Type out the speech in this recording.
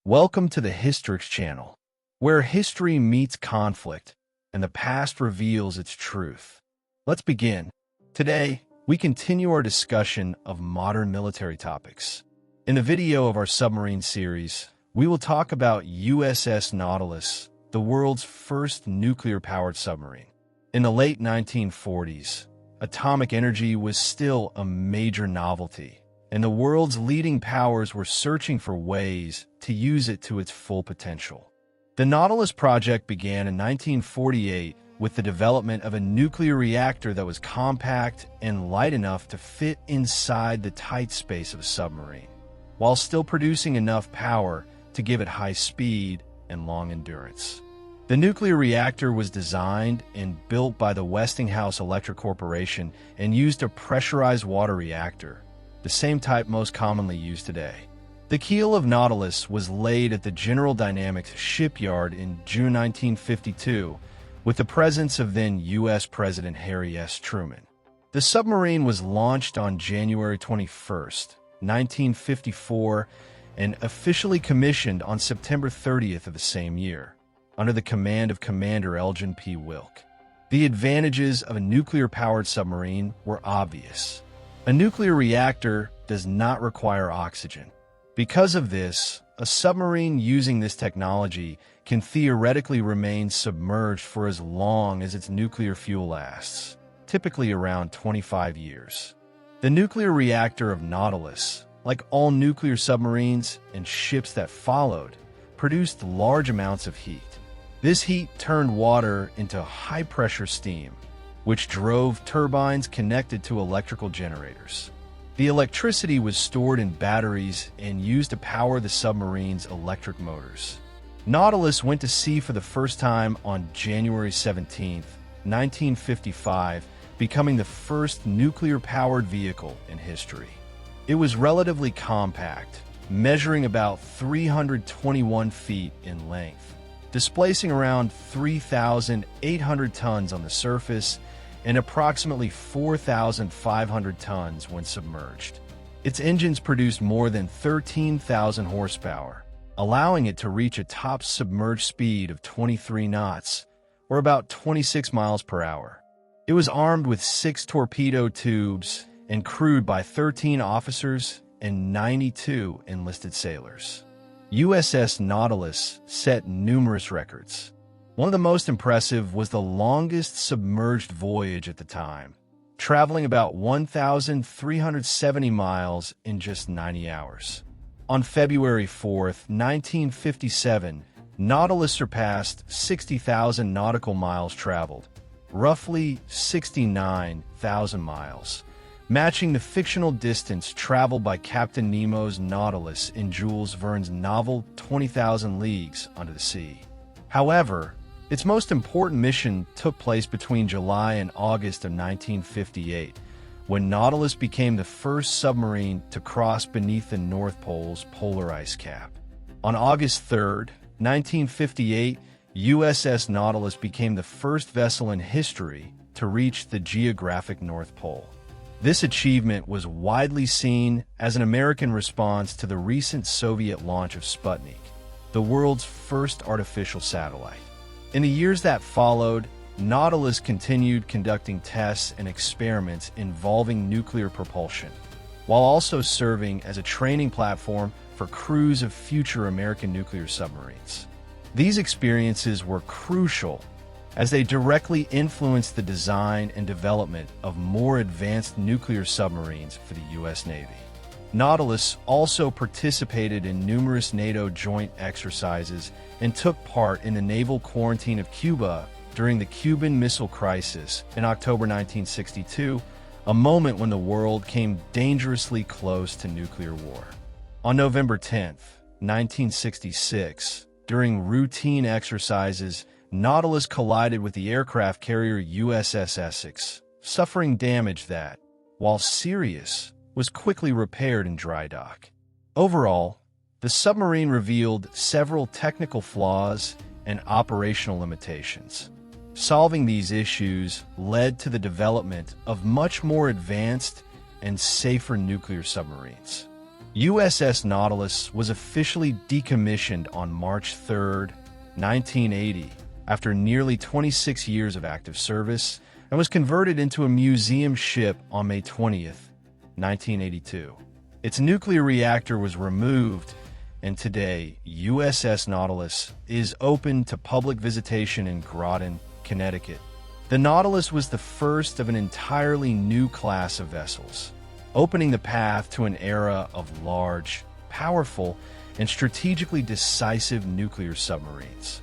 Welcome to the HISTORIX channel, where history meets conflict and the past reveals its truth. Let's begin. Today, we continue our discussion of modern military topics. In the video of our submarine series, we will talk about USS Nautilus, the world's first nuclear-powered submarine. In the late 1940s, atomic energy was still a major novelty, and the world's leading powers were searching for ways to use it to its full potential. The Nautilus project began in 1948 with the development of a nuclear reactor that was compact and light enough to fit inside the tight space of a submarine, while still producing enough power to give it high speed and long endurance. The nuclear reactor was designed and built by the Westinghouse Electric Corporation and used a pressurized water reactor, the same type most commonly used today. The keel of Nautilus was laid at the General Dynamics shipyard in June 1952 with the presence of then U.S. President Harry S. Truman. The submarine was launched on January 21, 1954, and officially commissioned on September 30th of the same year, under the command of Commander Elgin P. Wilk. The advantages of a nuclear-powered submarine were obvious. A nuclear reactor does not require oxygen. Because of this, a submarine using this technology can theoretically remain submerged for as long as its nuclear fuel lasts, typically around 25 years. The nuclear reactor of Nautilus, like all nuclear submarines and ships that followed, produced large amounts of heat. This heat turned water into high-pressure steam, which drove turbines connected to electrical generators. The electricity was stored in batteries and used to power the submarine's electric motors. Nautilus went to sea for the first time on January 17, 1955, becoming the first nuclear-powered vehicle in history. It was relatively compact, measuring about 321 feet in length, displacing around 3,800 tons on the surface and approximately 4,500 tons when submerged. Its engines produced more than 13,000 horsepower, allowing it to reach a top submerged speed of 23 knots, or about 26 miles per hour. It was armed with 6 torpedo tubes and crewed by 13 officers and 92 enlisted sailors. USS Nautilus set numerous records. One of the most impressive was the longest submerged voyage at the time, traveling about 1,370 miles in just 90 hours. On February 4, 1957, Nautilus surpassed 60,000 nautical miles traveled, roughly 69,000 miles, matching the fictional distance traveled by Captain Nemo's Nautilus in Jules Verne's novel 20,000 Leagues Under the Sea. However, its most important mission took place between July and August of 1958, when Nautilus became the first submarine to cross beneath the North Pole's polar ice cap. On August 3, 1958, USS Nautilus became the first vessel in history to reach the geographic North Pole. This achievement was widely seen as an American response to the recent Soviet launch of Sputnik, the world's first artificial satellite. In the years that followed, Nautilus continued conducting tests and experiments involving nuclear propulsion, while also serving as a training platform for crews of future American nuclear submarines. These experiences were crucial as they directly influenced the design and development of more advanced nuclear submarines for the U.S. Navy. Nautilus also participated in numerous NATO joint exercises and took part in the naval quarantine of Cuba during the Cuban Missile Crisis in October 1962, a moment when the world came dangerously close to nuclear war. On November 10, 1966, during routine exercises, Nautilus collided with the aircraft carrier USS Essex, suffering damage that, while serious, was quickly repaired in dry dock. Overall, the submarine revealed several technical flaws and operational limitations. Solving these issues led to the development of much more advanced and safer nuclear submarines. USS Nautilus was officially decommissioned on March 3, 1980, after nearly 26 years of active service, and was converted into a museum ship on May 20, 1982. Its nuclear reactor was removed, and today, USS Nautilus is open to public visitation in Groton, Connecticut. The Nautilus was the first of an entirely new class of vessels, opening the path to an era of large, powerful, and strategically decisive nuclear submarines.